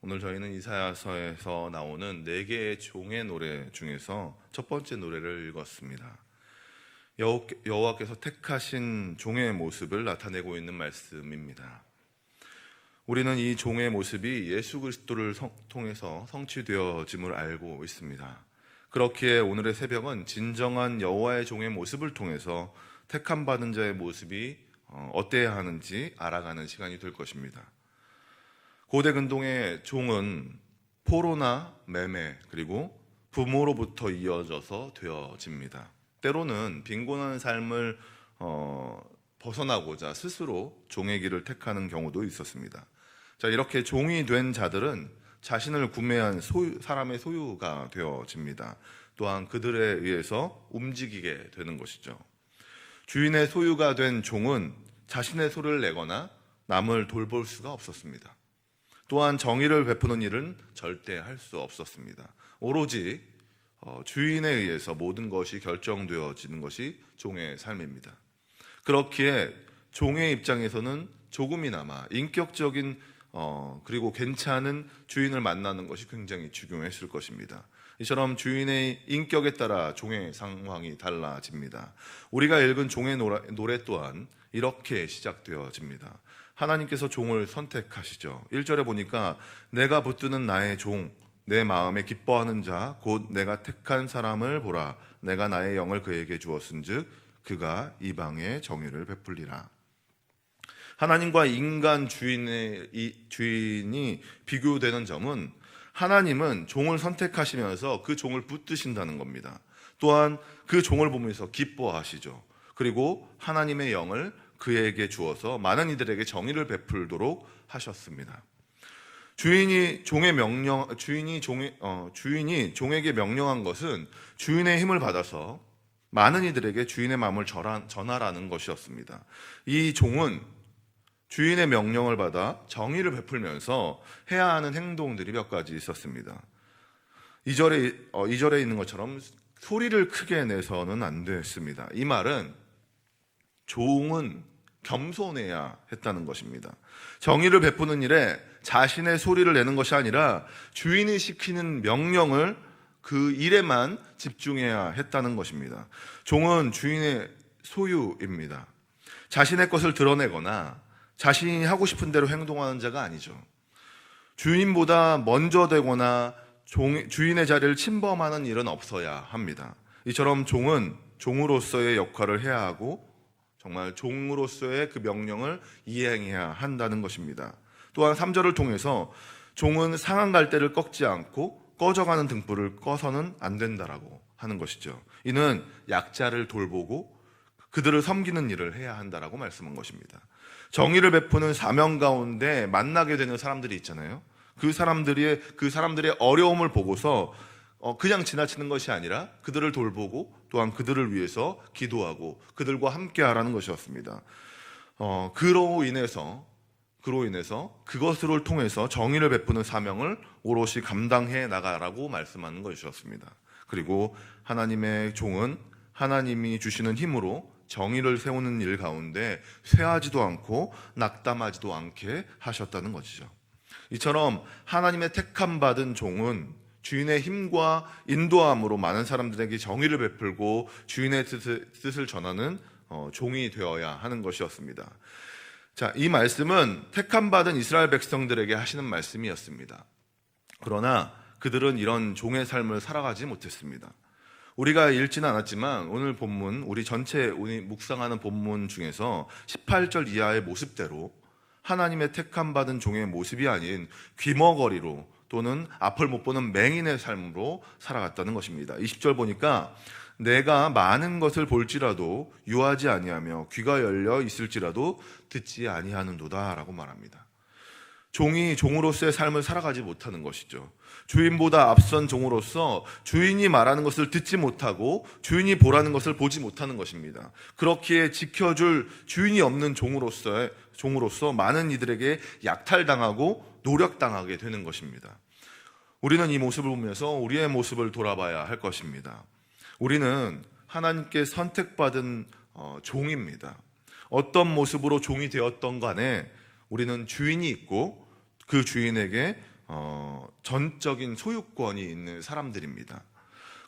오늘 저희는 이사야서에서 나오는 4개의 종의 노래 중에서 첫 번째 노래를 읽었습니다. 여호와께서 택하신 종의 모습을 나타내고 있는 말씀입니다. 우리는 이 종의 모습이 예수 그리스도를 통해서 성취되어짐을 알고 있습니다. 그렇기에 오늘의 새벽은 진정한 여호와의 종의 모습을 통해서 택함 받은 자의 모습이 어때야 하는지 알아가는 시간이 될 것입니다. 고대 근동의 종은 포로나 매매 그리고 부모로부터 이어져서 되어집니다. 때로는 빈곤한 삶을 벗어나고자 스스로 종의 길을 택하는 경우도 있었습니다. 자, 이렇게 종이 된 자들은 자신을 구매한 사람의 소유가 되어집니다. 또한 그들에 의해서 움직이게 되는 것이죠. 주인의 소유가 된 종은 자신의 소리를 내거나 남을 돌볼 수가 없었습니다. 또한 정의를 베푸는 일은 절대 할 수 없었습니다. 오로지 주인에 의해서 모든 것이 결정되어지는 것이 종의 삶입니다. 그렇기에 종의 입장에서는 조금이나마 인격적인 그리고 괜찮은 주인을 만나는 것이 굉장히 중요했을 것입니다. 이처럼 주인의 인격에 따라 종의 상황이 달라집니다. 우리가 읽은 종의 노래 또한 이렇게 시작되어집니다. 하나님께서 종을 선택하시죠. 1절에 보니까 내가 붙드는 나의 종, 내 마음에 기뻐하는 자, 곧 내가 택한 사람을 보라. 내가 나의 영을 그에게 주었은즉 그가 이방의 정의를 베풀리라. 하나님과 인간 주인이 비교되는 점은 하나님은 종을 선택하시면서 그 종을 붙드신다는 겁니다. 또한 그 종을 보면서 기뻐하시죠. 그리고 하나님의 영을 그에게 주어서 많은 이들에게 정의를 베풀도록 하셨습니다. 주인이 종에게 명령한 것은 주인의 힘을 받아서 많은 이들에게 주인의 마음을 전하라는 것이었습니다. 이 종은 주인의 명령을 받아 정의를 베풀면서 해야 하는 행동들이 몇 가지 있었습니다. 2절에 있는 것처럼 소리를 크게 내서는 안 됐습니다. 이 말은 종은 겸손해야 했다는 것입니다. 정의를 베푸는 일에 자신의 소리를 내는 것이 아니라 주인이 시키는 명령을 그 일에만 집중해야 했다는 것입니다. 종은 주인의 소유입니다. 자신의 것을 드러내거나 자신이 하고 싶은 대로 행동하는 자가 아니죠. 주인보다 먼저 되거나 주인의 자리를 침범하는 일은 없어야 합니다. 이처럼 종은 종으로서의 역할을 해야 하고 정말 종으로서의 그 명령을 이행해야 한다는 것입니다. 또한 3절을 통해서 종은 상한 갈대를 꺾지 않고 꺼져가는 등불을 꺼서는 안 된다라고 하는 것이죠. 이는 약자를 돌보고 그들을 섬기는 일을 해야 한다라고 말씀한 것입니다. 정의를 베푸는 사명 가운데 만나게 되는 사람들이 있잖아요. 그 사람들의 어려움을 보고서 그냥 지나치는 것이 아니라 그들을 돌보고 또한 그들을 위해서 기도하고 그들과 함께 하라는 것이었습니다. 그로 인해서 그것을 통해서 정의를 베푸는 사명을 오롯이 감당해 나가라고 말씀하는 것이었습니다. 그리고 하나님의 종은 하나님이 주시는 힘으로 정의를 세우는 일 가운데 쇠하지도 않고 낙담하지도 않게 하셨다는 것이죠. 이처럼 하나님의 택함 받은 종은 주인의 힘과 인도함으로 많은 사람들에게 정의를 베풀고 주인의 뜻을 전하는 종이 되어야 하는 것이었습니다. 자, 이 말씀은 택함 받은 이스라엘 백성들에게 하시는 말씀이었습니다. 그러나 그들은 이런 종의 삶을 살아가지 못했습니다. 우리가 읽지는 않았지만 오늘 본문, 우리 묵상하는 본문 중에서 18절 이하의 모습대로 하나님의 택함 받은 종의 모습이 아닌 귀머거리로 또는 앞을 못 보는 맹인의 삶으로 살아갔다는 것입니다. 20절 보니까 내가 많은 것을 볼지라도 유하지 아니하며 귀가 열려 있을지라도 듣지 아니하는도다 라고 말합니다. 종이 종으로서의 삶을 살아가지 못하는 것이죠. 주인보다 앞선 종으로서 주인이 말하는 것을 듣지 못하고 주인이 보라는 것을 보지 못하는 것입니다. 그렇기에 지켜줄 주인이 없는 종으로서 많은 이들에게 약탈당하고 노력당하게 되는 것입니다. 우리는 이 모습을 보면서 우리의 모습을 돌아봐야 할 것입니다. 우리는 하나님께 선택받은 종입니다. 어떤 모습으로 종이 되었던 간에 우리는 주인이 있고 그 주인에게 전적인 소유권이 있는 사람들입니다.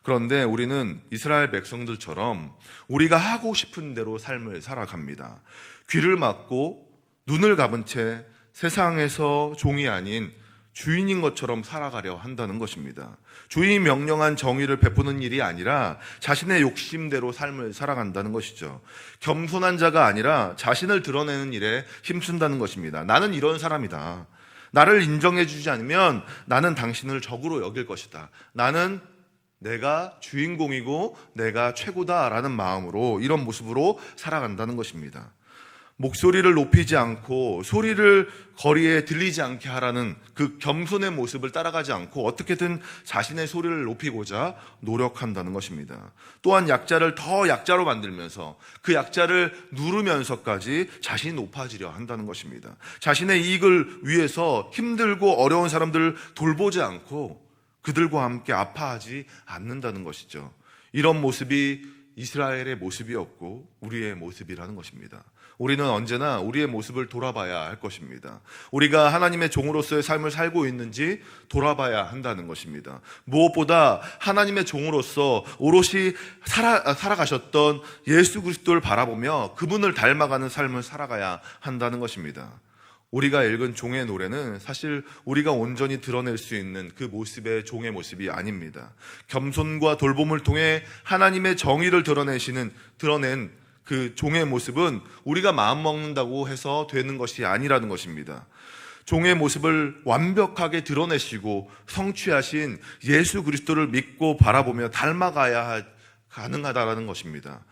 그런데 우리는 이스라엘 백성들처럼 우리가 하고 싶은 대로 삶을 살아갑니다. 귀를 막고 눈을 감은 채 세상에서 종이 아닌 주인인 것처럼 살아가려 한다는 것입니다. 주인이 명령한 정의를 베푸는 일이 아니라 자신의 욕심대로 삶을 살아간다는 것이죠. 겸손한 자가 아니라 자신을 드러내는 일에 힘쓴다는 것입니다. 나는 이런 사람이다. 나를 인정해 주지 않으면 나는 당신을 적으로 여길 것이다. 나는 내가 주인공이고 내가 최고다라는 마음으로 이런 모습으로 살아간다는 것입니다. 목소리를 높이지 않고 소리를 거리에 들리지 않게 하라는 그 겸손의 모습을 따라가지 않고 어떻게든 자신의 소리를 높이고자 노력한다는 것입니다. 또한 약자를 더 약자로 만들면서 그 약자를 누르면서까지 자신이 높아지려 한다는 것입니다. 자신의 이익을 위해서 힘들고 어려운 사람들을 돌보지 않고 그들과 함께 아파하지 않는다는 것이죠. 이런 모습이 이스라엘의 모습이었고 우리의 모습이라는 것입니다. 우리는 언제나 우리의 모습을 돌아봐야 할 것입니다. 우리가 하나님의 종으로서의 삶을 살고 있는지 돌아봐야 한다는 것입니다. 무엇보다 하나님의 종으로서 오롯이 살아가셨던 예수 그리스도를 바라보며 그분을 닮아가는 삶을 살아가야 한다는 것입니다. 우리가 읽은 종의 노래는 사실 우리가 온전히 드러낼 수 있는 그 모습의 종의 모습이 아닙니다. 겸손과 돌봄을 통해 하나님의 정의를 드러낸 그 종의 모습은 우리가 마음먹는다고 해서 되는 것이 아니라는 것입니다. 종의 모습을 완벽하게 드러내시고 성취하신 예수 그리스도를 믿고 바라보며 닮아가야 가능하다는 것입니다.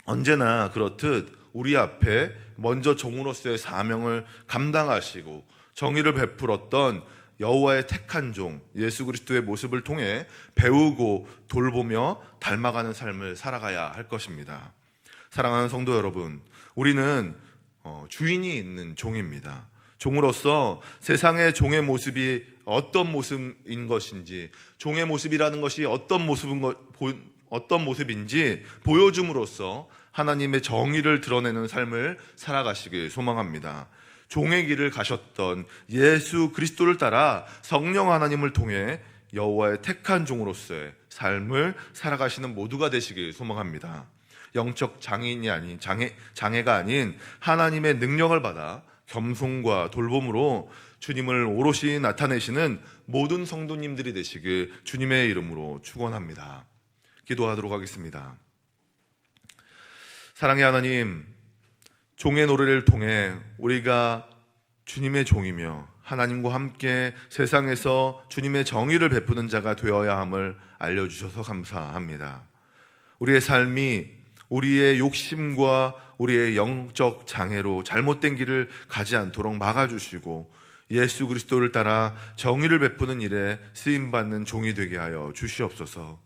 언제나 그렇듯 우리 앞에 먼저 종으로서의 사명을 감당하시고 정의를 베풀었던 여호와의 택한 종 예수 그리스도의 모습을 통해 배우고 돌보며 닮아가는 삶을 살아가야 할 것입니다. 사랑하는 성도 여러분, 우리는 주인이 있는 종입니다. 종으로서 세상의 종의 모습이 어떤 모습인 것인지, 종의 모습이라는 것이 어떤 모습인지 보여줌으로써 하나님의 정의를 드러내는 삶을 살아가시길 소망합니다. 종의 길을 가셨던 예수 그리스도를 따라 성령 하나님을 통해 여호와의 택한 종으로서의 삶을 살아가시는 모두가 되시길 소망합니다. 영적 장애가 아닌 하나님의 능력을 받아 겸손과 돌봄으로 주님을 오롯이 나타내시는 모든 성도님들이 되시길 주님의 이름으로 축원합니다. 기도하도록 하겠습니다. 사랑의 하나님, 종의 노래를 통해 우리가 주님의 종이며 하나님과 함께 세상에서 주님의 정의를 베푸는 자가 되어야 함을 알려주셔서 감사합니다. 우리의 삶이 우리의 욕심과 우리의 영적 장애로 잘못된 길을 가지 않도록 막아주시고 예수 그리스도를 따라 정의를 베푸는 일에 쓰임받는 종이 되게 하여 주시옵소서.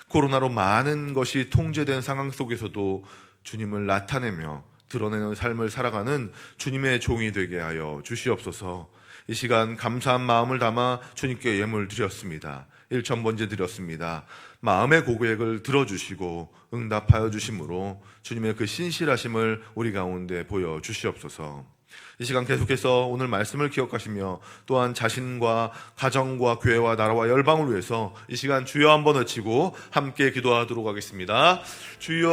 코로나로 많은 것이 통제된 상황 속에서도 주님을 나타내며 드러내는 삶을 살아가는 주님의 종이 되게 하여 주시옵소서. 이 시간 감사한 마음을 담아 주님께 예물 드렸습니다. 1,000번째 드렸습니다. 마음의 고백을 들어주시고 응답하여 주심으로 주님의 그 신실하심을 우리 가운데 보여주시옵소서. 이 시간 계속해서 오늘 말씀을 기억하시며 또한 자신과 가정과 교회와 나라와 열방을 위해서 이 시간 주여 한번 외치고 함께 기도하도록 하겠습니다. 주여.